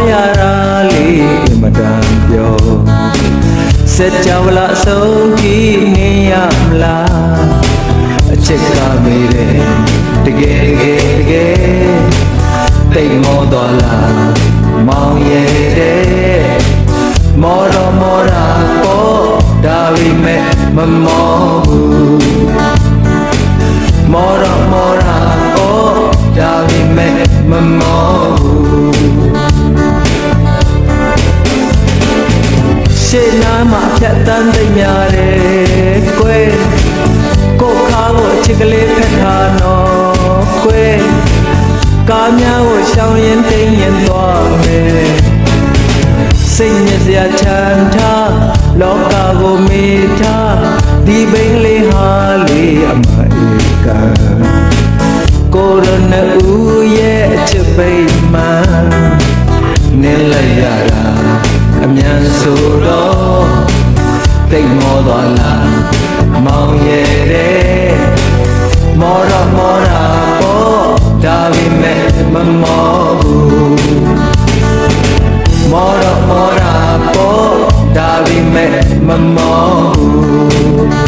ရတာလေးမတန်ပြောစက်ကြောင်လာဆုံးကြည့်နေရမလားအချက်ကမေးတယ်တကယ်တိတ်မောတော်လာမောင်ရဲ့တဲ့မောတော်ပေါ်ဒါပေမဲ့မမောဘူးမောတော်ပေါ်ဒါပေမဲ့မမောဘူးရှေ့နားမှာဖြတ်တန်းသိမ့်များတယ်ကွယ်ကိုခါကိုအချစ်ကလေးဖက်ထားနော်ကွယ်ကားများကိုရှောင်ရင်တိမ်ရင်သွားမယ်စိတ်ညစ်စရာချမ်းထားလောကကိုမေ့ထားဒီဘိန်းလေးဟာလေးအမအေကံကိုရဏဦးရဲ့အချစ်ပိတ်မှန်နင်းလိုက်ရတာအမြန်ဆိုတော့တိတ်မောသွားလားမောင်ရဲ့တဲ့မောတော့ပေါ့ဒါပေမဲ့မမောဘူးမောတော့ပေါ့ဒါပေမဲ့မမောဘူး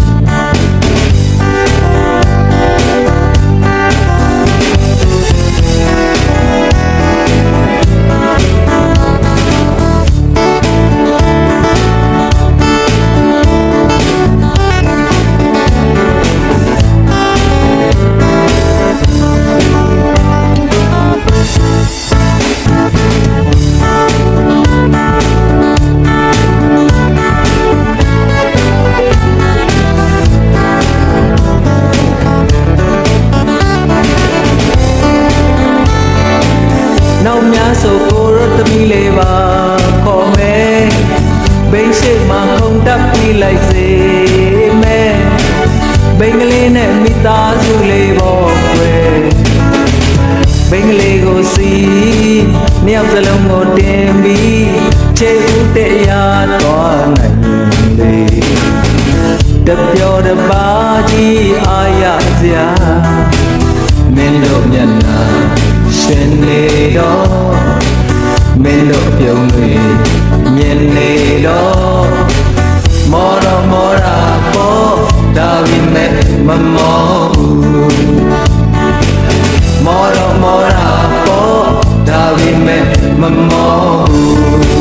နောက်များဆိုကိုရသမီးလေးပါခေါ်မယ်ဘိန်းရှိမှခုန်တက်ပြီးလိုက်စေမယ်ဘိန်းကလေးနဲ့မိသားစုလေးပေါ့ကွယ်ဘိန်းကလေးကိုစီနှစ်ယောက်စလုံးကိုတင်ပြီးချေဦးတရားသွားနိုင်လေတပြောတပါကြီးအားရစရာမင်းတို့မျက်နှာရှင်နေတော့မင်းတို့ပြုံးတွေမြင်နေတော့မောတော့ပေါ့ဒါပေမဲ့မမောဘူးမောတော့ပေါ့ဒါပေမဲ့မမောဘူး